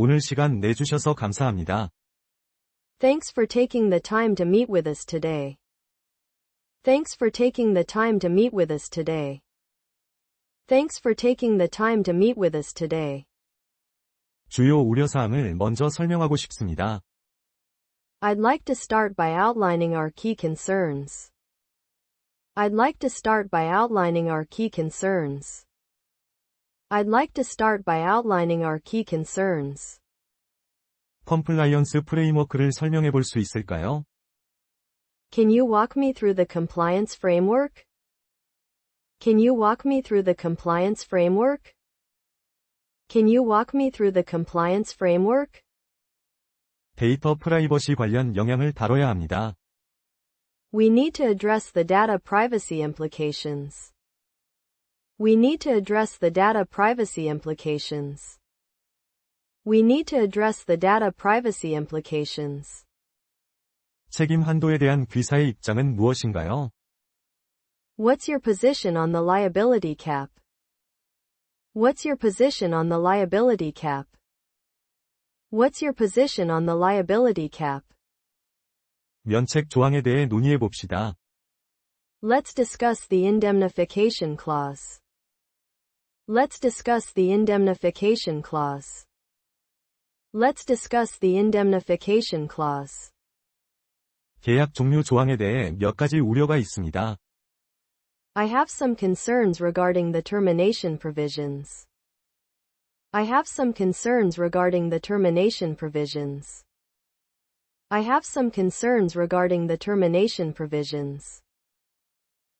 오늘 시간 내주셔서 감사합니다. Thanks for taking the time to meet with us today. Thanks for taking the time to meet with us today. Thanks for taking the time to meet with us today. 주요 우려사항을 먼저 설명하고 싶습니다. I'd like to start by outlining our key concerns. I'd like to start by outlining our key concerns. I'd like to start by outlining our key concerns. 컴플라이언스 프레임워크를 설명해 볼 수 있을까요? Can you walk me through the compliance framework? Can you walk me through the compliance framework? Can you walk me through the compliance framework? 데이터 프라이버시 관련 영향을 다뤄야 합니다. We need to address the data privacy implications. We need to address the data privacy implications. We need to address the data privacy implications. 책임 한도에 대한 귀사의 입장은 무엇인가요? What's your position on the liability cap? What's your position on the liability cap? What's your position on the liability cap? 면책 조항에 대해 논의해 봅시다. Let's discuss the indemnification clause. Let's discuss the indemnification clause. Let's discuss the indemnification clause. 계약 종료 조항에 대해 몇 가지 우려가 있습니다. I have some concerns regarding the termination provisions. I have some concerns regarding the termination provisions. I have some concerns regarding the termination provisions.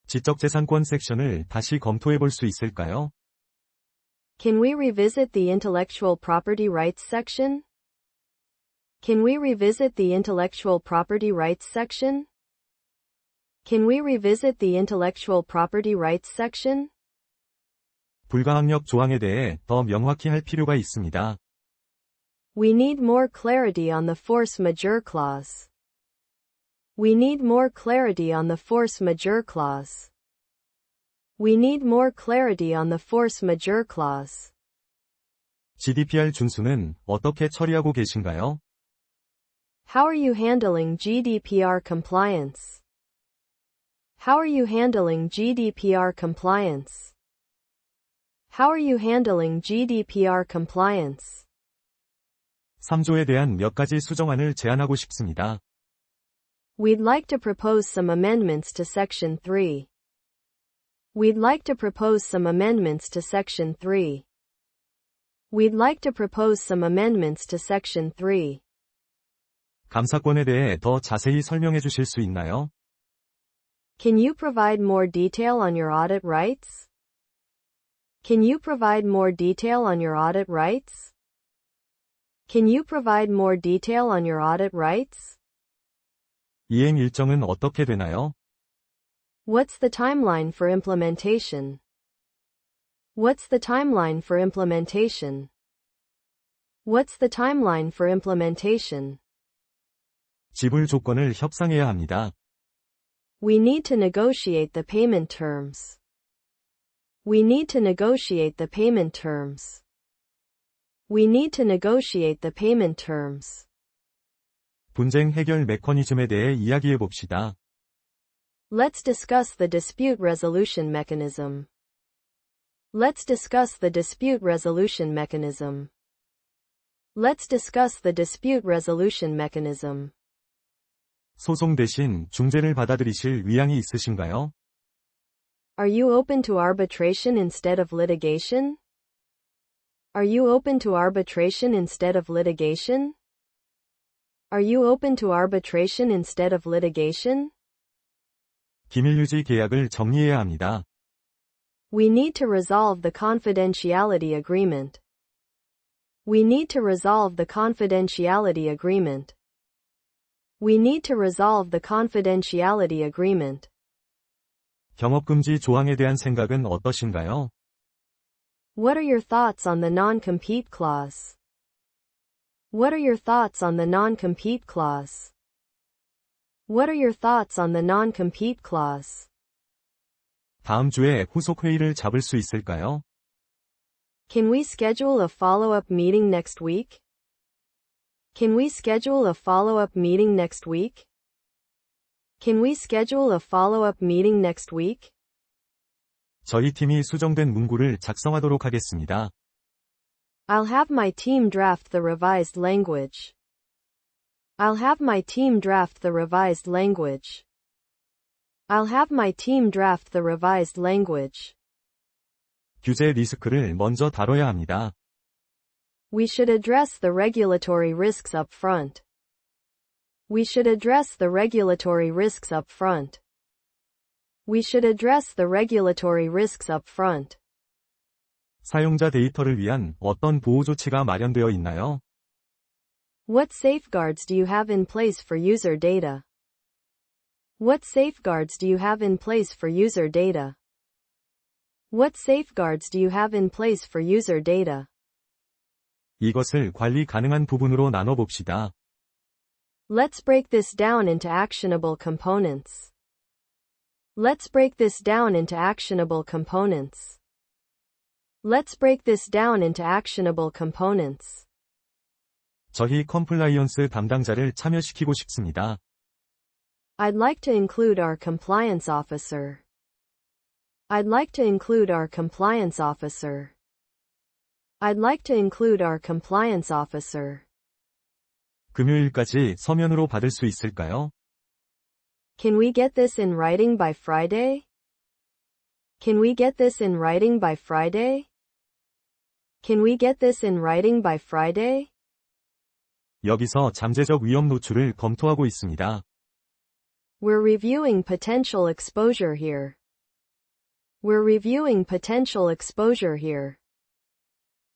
지적재산권 섹션을 다시 검토해 볼 수 있을까요? Can we revisit the intellectual property rights section? Can we revisit the intellectual property rights section? Can we revisit the intellectual property rights section? 불가항력 조항에 대해 더 명확히 할 필요가 있습니다. We need more clarity on the force majeure clause. We need more clarity on the force majeure clause. We need more clarity on the force majeure clause. GDPR 준수는 어떻게 처리하고 계신가요? How are you handling GDPR compliance? How are you handling GDPR compliance? How are you handling GDPR compliance? 3조에 대한 몇 가지 수정안을 제안하고 싶습니다. We'd like to propose some amendments to Section 3. We'd like to propose some amendments to Section 3. We'd like to propose some amendments to Section 3. 감사권에 대해 더 자세히 설명해 주실 수 있나요? Can you provide more detail on your audit rights? Can you provide more detail on your audit rights? Can you provide more detail on your audit rights? 이행 일정은 어떻게 되나요? What's the timeline for implementation? What's the timeline for implementation? What's the timeline for implementation? 지불 조건을 협상해야 합니다. We need to negotiate the payment terms. We need to negotiate the payment terms. We need to negotiate the payment terms. 분쟁 해결 메커니즘에 대해 이야기해 봅시다. Let's discuss the dispute resolution mechanism. Let's discuss the dispute resolution mechanism. Let's discuss the dispute resolution mechanism. 소송 대신 중재를 받아들이실 의향이 있으신가요? Are you open to arbitration instead of litigation? Are you open to arbitration instead of litigation? Are you open to arbitration instead of litigation? 기밀유지 계약을 정리해야 합니다. We need to resolve the confidentiality agreement. We need to resolve the confidentiality agreement. We need to resolve the confidentiality agreement. 경업금지 조항에 대한 생각은 어떠신가요? What are your thoughts on the non-compete clause? What are your thoughts on the non-compete clause? What are your thoughts on the non-compete clause? 다음 주에 후속 회의를 잡을 수 있을까요? Can we schedule a follow-up meeting next week? Can we schedule a follow-up meeting next week? Can we schedule a follow-up meeting next week? 저희 팀이 수정된 문구를 작성하도록 하겠습니다. I'll have my team draft the revised language. I'll have my team draft the revised language. I'll have my team draft the revised language. 규제 리스크를 먼저 다뤄야 합니다. We should address the regulatory risks up front. We should address the regulatory risks up front. We should address the regulatory risks up front. 사용자 데이터를 위한 어떤 보호 조치가 마련되어 있나요? What safeguards do you have in place for user data? What safeguards do you have in place for user data? What safeguards do you have in place for user data? 이것을 관리 가능한 부분으로 나눠 봅시다. Let's break this down into actionable components. Let's break this down into actionable components. Let's break this down into actionable components. 저희 컴플라이언스 담당자를 참여시키고 싶습니다. I'd like to include our compliance officer. I'd like to include our compliance officer. I'd like to include our compliance officer. 금요일까지 서면으로 받을 수 있을까요? Can we get this in writing by Friday? Can we get this in writing by Friday? Can we get this in writing by Friday? 여기서 잠재적 위험 노출을 검토하고 있습니다. We're reviewing potential exposure here. We're reviewing potential exposure here.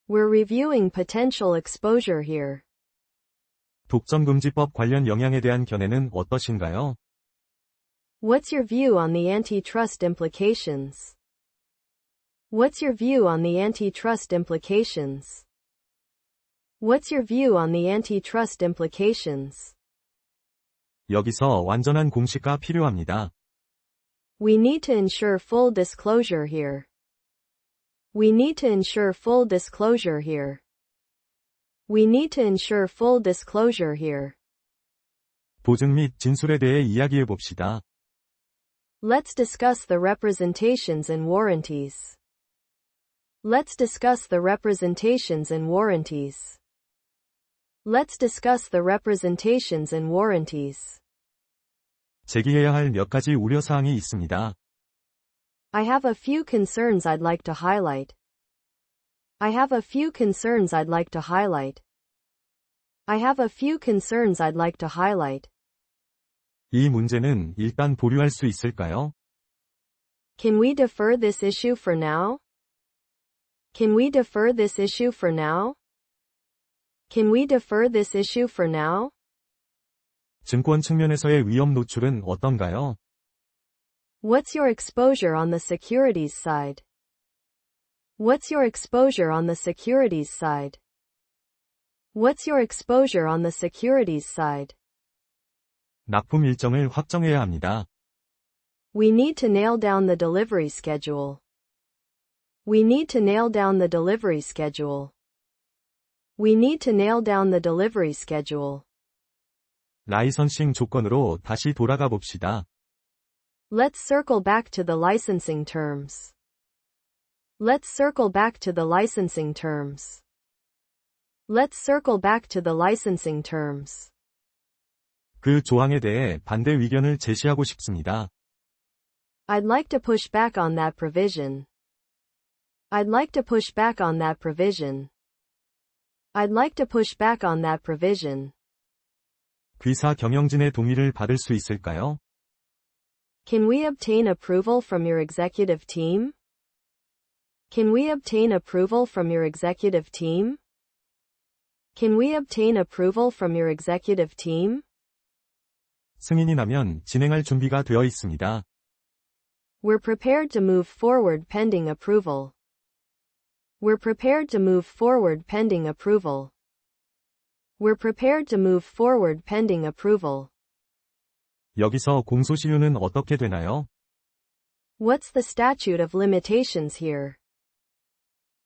We're reviewing potential exposure here. 독점금지법 관련 영향에 대한 견해는 어떠신가요? What's your view on the antitrust implications? What's your view on the antitrust implications? What's your view on the antitrust implications? 여기서 완전한 공시가 필요합니다. We need to ensure full disclosure here. We need to ensure full disclosure here. We need to ensure full disclosure here. 보증 및 진술에 대해 이야기해 봅시다. Let's discuss the representations and warranties. Let's discuss the representations and warranties. Let's discuss the representations and warranties. 제기해야 할 몇 가지 우려사항이 있습니다. I have a few concerns I'd like to highlight. I have a few concerns I'd like to highlight. I have a few concerns I'd like to highlight. 이 문제는 일단 보류할 수 있을까요? Can we defer this issue for now? Can we defer this issue for now? Can we defer this issue for now? 증권 측면에서의 위험 노출은 어떤가요? What's your exposure on the securities side? What's your exposure on the securities side? What's your exposure on the securities side? 납품 일정을 확정해야 합니다. We need to nail down the delivery schedule. We need to nail down the delivery schedule. We need to nail down the delivery schedule. 라이선싱 조건으로 다시 돌아가 봅시다. Let's circle back to the licensing terms. Let's circle back to the licensing terms. Let's circle back to the licensing terms. 그 조항에 대해 반대 의견을 제시하고 싶습니다. I'd like to push back on that provision. I'd like to push back on that provision. I'd like to push back on that provision. 귀사 경영진의 동의를 받을 수 있을까요? Can we obtain approval from your executive team? Can we obtain approval from your executive team? Can we obtain approval from your executive team? 승인이 나면 진행할 준비가 되어 있습니다. We're prepared to move forward pending approval. We're prepared to move forward pending approval. We're prepared to move forward pending approval. 여기서 공소시효는 어떻게 되나요? What's the statute of limitations here?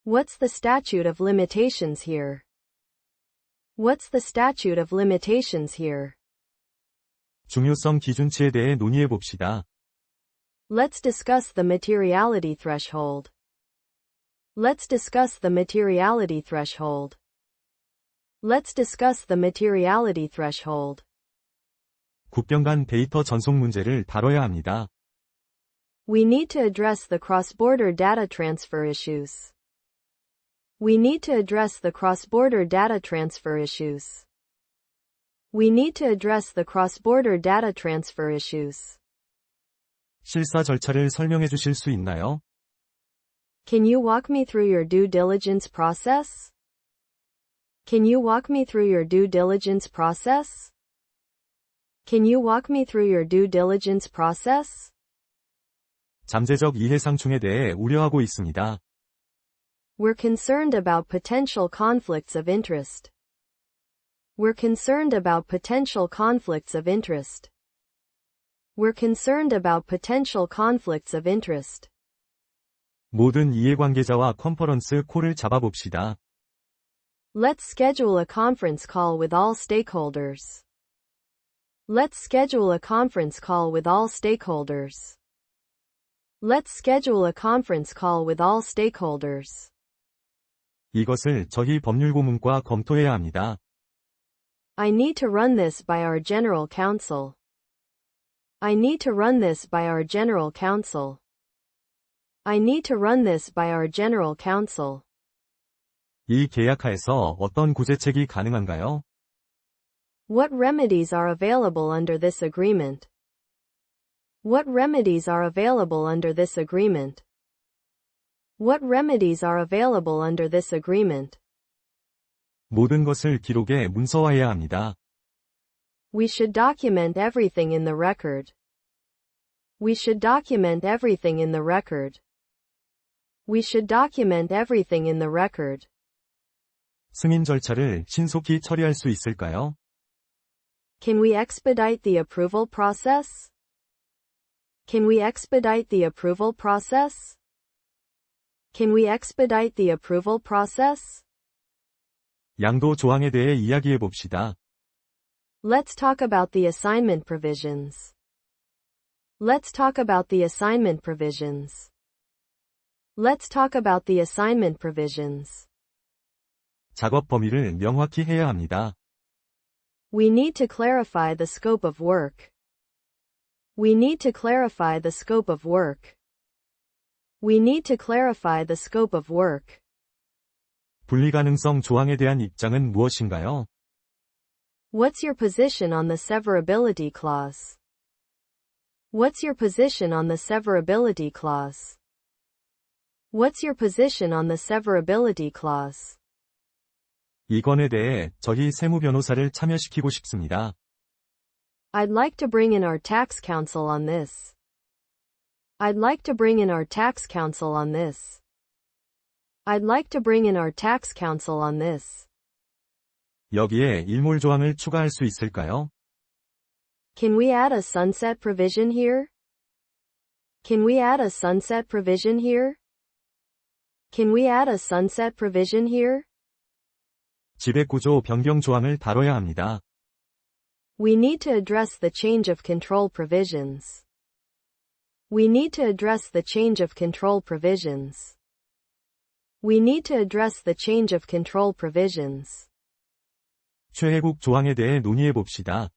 What's the statute of limitations here? What's the statute of limitations here? 중요성 기준치에 대해 논의해 봅시다. Let's discuss the materiality threshold. Let's discuss the materiality threshold. Let's discuss the materiality threshold. 국경 간 데이터 전송 문제를 다뤄야 합니다. We need to address the cross-border data transfer issues. We need to address the cross-border data transfer issues. We need to address the cross-border data transfer issues. 실사 절차를 설명해 주실 수 있나요? Can you walk me through your due diligence process? Can you walk me through your due diligence process? Can you walk me through your due diligence process? 잠재적 이해상충에 대해 우려하고 있습니다. We're concerned about potential conflicts of interest. We're concerned about potential conflicts of interest. We're concerned about potential conflicts of interest. 모든 이해관계자와 컨퍼런스 콜을 잡아봅시다. Let's schedule a conference call with all stakeholders. Let's schedule a conference call with all stakeholders. Let's schedule a conference call with all stakeholders. 이것을 저희 법률고문과 검토해야 합니다. I need to run this by our general counsel. I need to run this by our general counsel. I need to run this by our general counsel. 이 계약하에서 어떤 구제책이 가능한가요? What remedies are available under this agreement? What remedies are available under this agreement? What remedies are available under this agreement? 모든 것을 기록에 문서화해야 합니다. We should document everything in the record. We should document everything in the record. We should document everything in the record. 승인 절차를 신속히 처리할 수 있을까요? Can we expedite the approval process? Can we expedite the approval process? Can we expedite the approval process? 양도 조항에 대해 이야기해 봅시다. Let's talk about the assignment provisions. Let's talk about the assignment provisions. Let's talk about the assignment provisions. 작업 범위를 명확히 해야 합니다. We need to clarify the scope of work. We need to clarify the scope of work. We need to clarify the scope of work. 분리가능성 조항에 대한 입장은 무엇인가요? What's your position on the severability clause? What's your position on the severability clause? What's your position on the severability clause? 이 건에 대해 저희 세무 변호사를 참여시키고 싶습니다. I'd like to bring in our tax counsel on this. I'd like to bring in our tax counsel on this. I'd like to bring in our tax counsel on this. 여기에 일몰 조항을 추가할 수 있을까요? Can we add a sunset provision here? Can we add a sunset provision here? Can we add a sunset provision here? 지배구조 변경 조항을 다뤄야 합니다. We need to address the change of control provisions. We need to address the change of control provisions. We need to address the change of control provisions. 최혜국 조항에 대해 논의해 봅시다.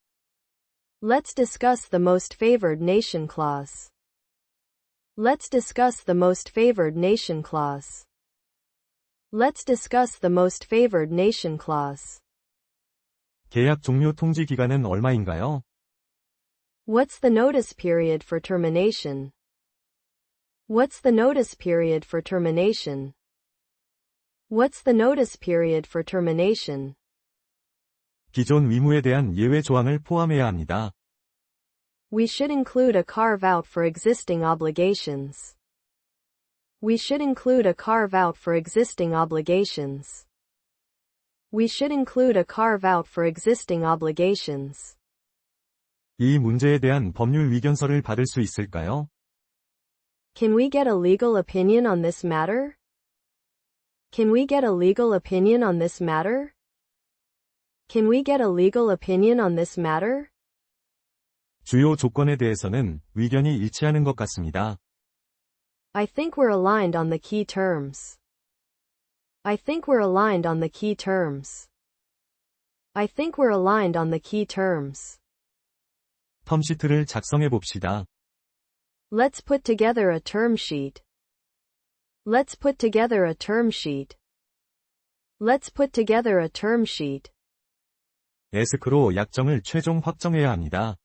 Let's discuss the most favored nation clause. Let's discuss the most favored nation clause. Let's discuss the most favored nation clause. 계약 종료 통지 기간은 얼마인가요? What's the notice period for termination? What's the notice period for termination? What's the notice period for termination? 기존 의무에 대한 예외 조항을 포함해야 합니다. We should include a carve-out for existing obligations. We should include a carve-out for existing obligations. We should include a carve-out for existing obligations. 이 문제에 대한 법률 위견서를 받을 수 있을까요? Can we get a legal opinion on this matter? Can we get a legal opinion on this matter? Can we get a legal opinion on this matter? 주요 조건에 대해서는 의견이 일치하는 것 같습니다. I think we're aligned on the key terms. I think we're aligned on the key terms. I think we're aligned on the key terms. 텀시트를 작성해 봅시다. Let's put together a term sheet. Let's put together a term sheet. Let's put together a term sheet. 에스크로 약정을 최종 확정해야 합니다.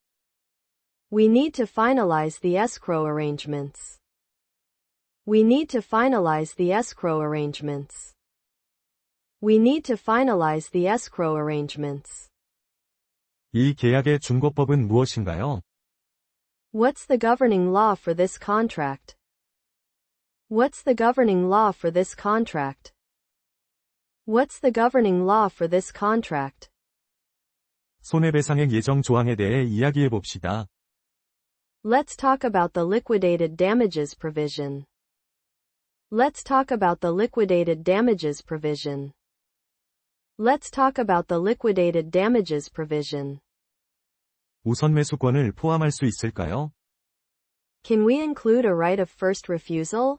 We need to finalize the escrow arrangements. We need to finalize the escrow arrangements. We need to finalize the escrow arrangements. 이 계약의 준거법은 무엇인가요? What's the governing law for this contract? What's the governing law for this contract? What's the governing law for this contract? 손해배상액 예정 조항에 대해 이야기해 봅시다. Let's talk about the liquidated damages provision. Let's talk about the liquidated damages provision. Let's talk about the liquidated damages provision. 우선 매수권을 포함할 수 있을까요? Can we include a right of first refusal?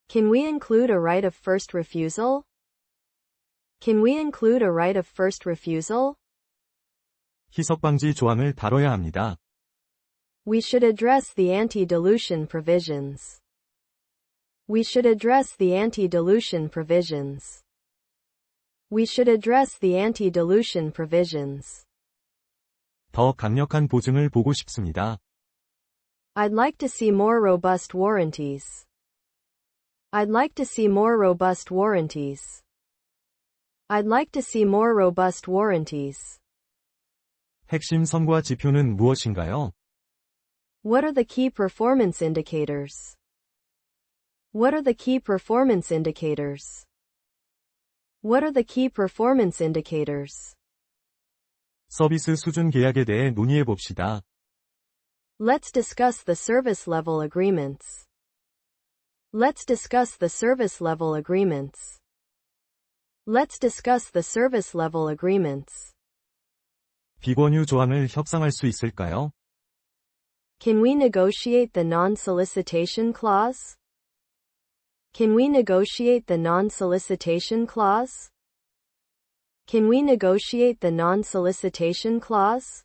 Can we include a right of first refusal? Can we include a right of first refusal? 희석 방지 조항을 다뤄야 합니다. We should address the anti-dilution provisions. We should address the anti-dilution provisions. We should address the anti-dilution provisions. 더 강력한 보증을 보고 싶습니다. I'd like to see more robust warranties. I'd like to see more robust warranties. I'd like to see more robust warranties. 핵심 성과 지표는 무엇인가요? What are the key performance indicators? What are the key performance indicators? What are the key performance indicators? 서비스 수준 계약에 대해 논의해 봅시다. Let's discuss the service level agreements. Let's discuss the service level agreements. Let's discuss the service level agreements. 비권유 조항을 협상할 수 있을까요? Can we negotiate the non-solicitation clause? Can we negotiate the non-solicitation clause? Can we negotiate the non-solicitation clause?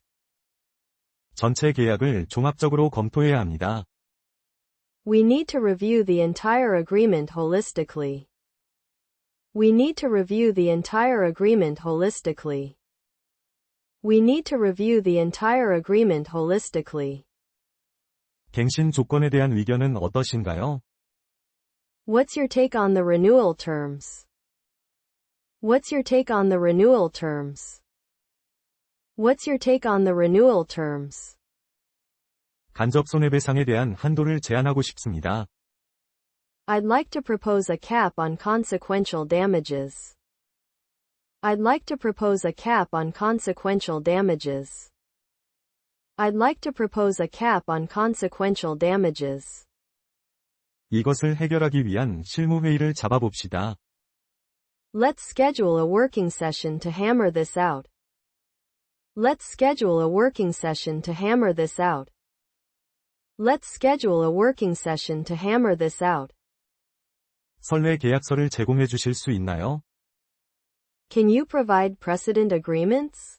전체 계약을 종합적으로 검토해야 합니다. We need to review the entire agreement holistically. We need to review the entire agreement holistically. We need to review the entire agreement holistically. 갱신 조건에 대한 의견은 어떠신가요? What's your take on the renewal terms? What's your take on the renewal terms? What's your take on the renewal terms? 간접 손해배상에 대한 한도를 제한하고 싶습니다. I'd like to propose a cap on consequential damages. I'd like to propose a cap on consequential damages. I'd like to propose a cap on consequential damages. 이것을 해결하기 위한 실무회의를 잡아봅시다. Let's schedule a working session to hammer this out. Let's schedule a working session to hammer this out. Let's schedule a working session to hammer this out. 선례 계약서를 제공해 주실 수 있나요? Can you provide precedent agreements?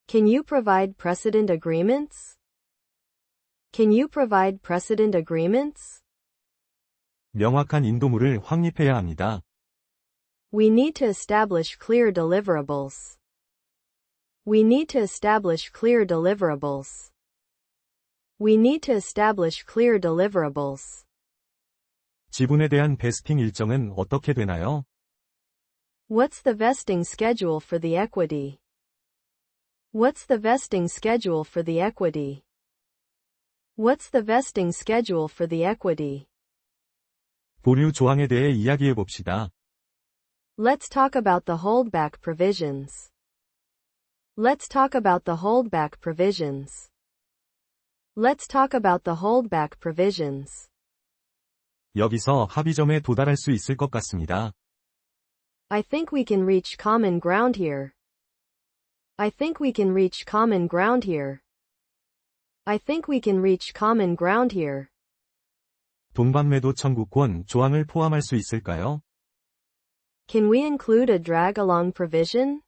Can you provide precedent agreements? Can you provide precedent agreements? 명확한 인도물을 확립해야 합니다. We need to establish clear deliverables. We need to establish clear deliverables. We need to establish clear deliverables. 지분에 대한 베스팅 일정은 어떻게 되나요? What's the vesting schedule for the equity? What's the vesting schedule for the equity? What's the vesting schedule for the equity? 보류 조항에 대해 이야기해 봅시다. Let's talk about the holdback provisions. Let's talk about the holdback provisions. Let's talk about the holdback provisions. 여기서 합의점에 도달할 수 있을 것 같습니다. I think we can reach common ground here. I think we can reach common ground here. I think we can reach common ground here. 동반매도 청구권 조항을 포함할 수 있을까요? Can we include a drag-along provision?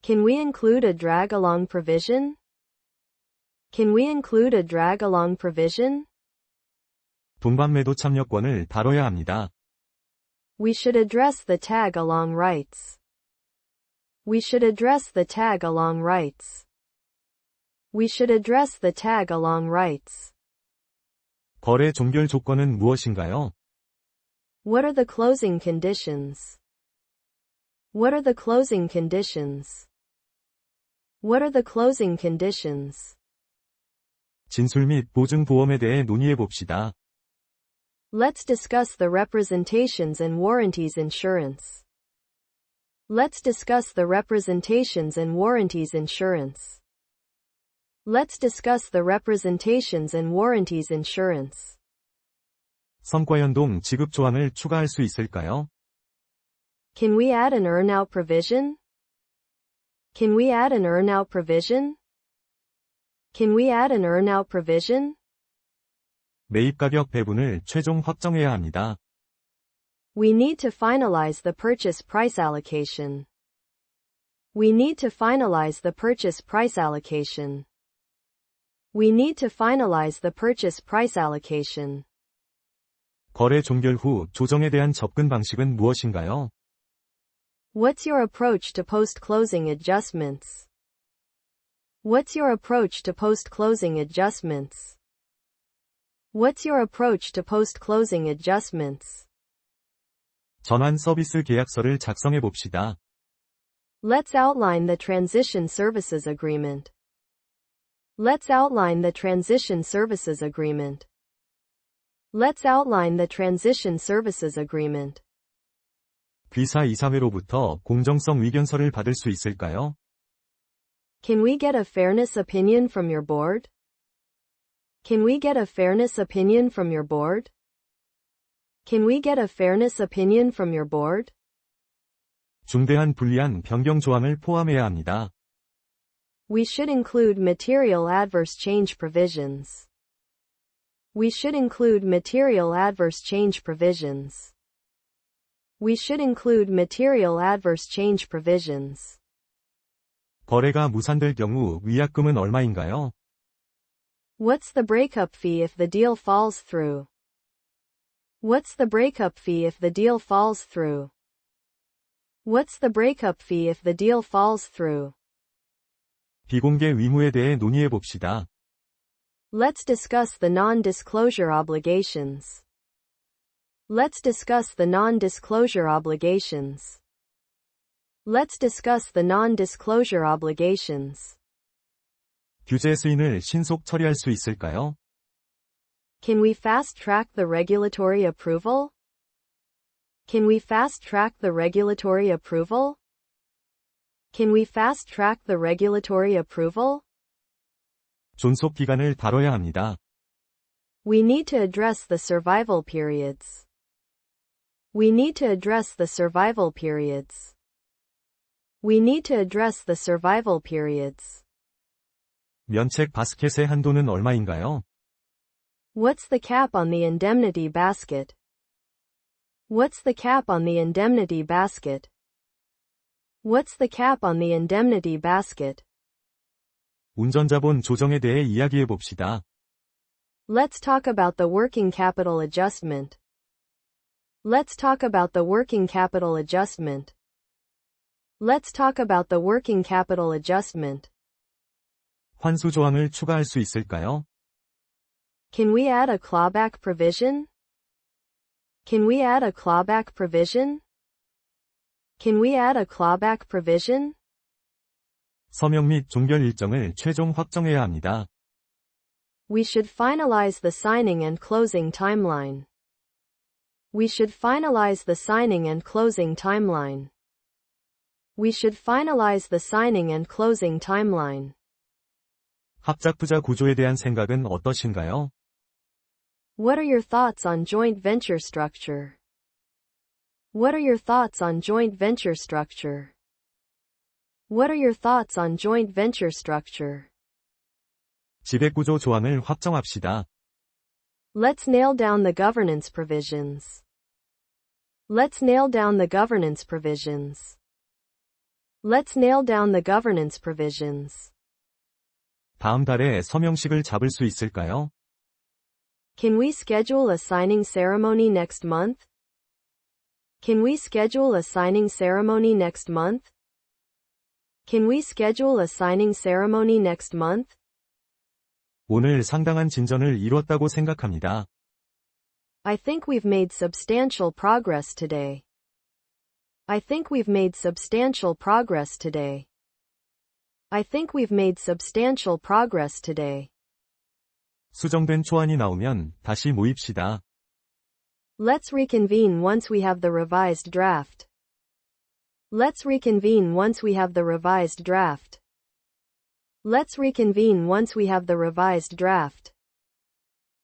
Can we include a drag-along provision? Can we include a drag-along provision? 동반매도 참여권을 다뤄야 합니다. We should address the tag-along rights. We should address the tag-along rights. We should address the tag-along rights. 거래 종결 조건은 무엇인가요? What are the closing conditions? What are the closing conditions? What are the closing conditions? 진술 및 보증 보험에 대해 논의해 봅시다. Let's discuss the representations and warranties insurance. Let's discuss the representations and warranties insurance. Let's discuss the representations and warranties insurance. 성과연동 지급 조항을 추가할 수 있을까요? Can we add an earn-out provision? Can we add an earn-out provision? Can we add an earn-out provision? 매입 가격 배분을 최종 확정해야 합니다. We need to finalize the purchase price allocation. We need to finalize the purchase price allocation. We need to finalize the purchase price allocation. 거래 종결 후 조정에 대한 접근 방식은 무엇인가요? What's your approach to post-closing adjustments? What's your approach to post-closing adjustments? What's your approach to post-closing adjustments? 전환 서비스 계약서를 작성해 봅시다. Let's outline the transition services agreement. Let's outline the transition services agreement. Let's outline the transition services agreement. 귀사 이사회로부터 공정성 의견서를 받을 수 있을까요? Can we get a fairness opinion from your board? Can we get a fairness opinion from your board? Can we get a fairness opinion from your board? 중대한 불리한 변경 조항을 포함해야 합니다. We should include material adverse change provisions. We should include material adverse change provisions. We should include material adverse change provisions. 거래가 무산될 경우 위약금은 얼마인가요? What's the breakup fee if the deal falls through? What's the breakup fee if the deal falls through? What's the breakup fee if the deal falls through? 비공개 의무에 대해 논의해 봅시다. Let's discuss the non-disclosure obligations. Let's discuss the non-disclosure obligations. Let's discuss the non-disclosure obligations. 규제 수인을 신속 처리할 수 있을까요? Can we fast-track the regulatory approval? Can we fast-track the regulatory approval? Can we fast-track the regulatory approval? 존속 기간을 다뤄야 합니다. We need to address the survival periods. We need to address the survival periods. We need to address the survival periods. 면책 바스켓의 한도는 얼마인가요? What's the cap on the indemnity basket? What's the cap on the indemnity basket? What's the cap on the indemnity basket? 운전자본 조정에 대해 이야기해 봅시다. Let's talk about the working capital adjustment. Let's talk about the working capital adjustment. Let's talk about the working capital adjustment. 환수 조항을 추가할 수 있을까요? Can we add a clawback provision? Can we add a clawback provision? Can we add a clawback provision? 서명 및 종결 일정을 최종 확정해야 합니다. We should finalize the signing and closing timeline. We should finalize the signing and closing timeline. We should finalize the signing and closing timeline. 합작부자 구조에 대한 생각은 어떠신가요? What are your thoughts on joint venture structure? What are your thoughts on joint venture structure? What are your thoughts on joint venture structure? 지배구조 조항을 확정합시다. Let's nail down the governance provisions. Let's nail down the governance provisions. Let's nail down the governance provisions. 다음 달에 서명식을 잡을 수 있을까요? Can we schedule a signing ceremony next month? Can we schedule a signing ceremony next month? Can we schedule a signing ceremony next month? 오늘 상당한 진전을 이뤘다고 생각합니다. I think we've made substantial progress today. I think we've made substantial progress today. I think we've made substantial progress today. 수정된 초안이 나오면 다시 모입시다. Let's reconvene once we have the revised draft. Let's reconvene once we have the revised draft. Let's reconvene once we have the revised draft.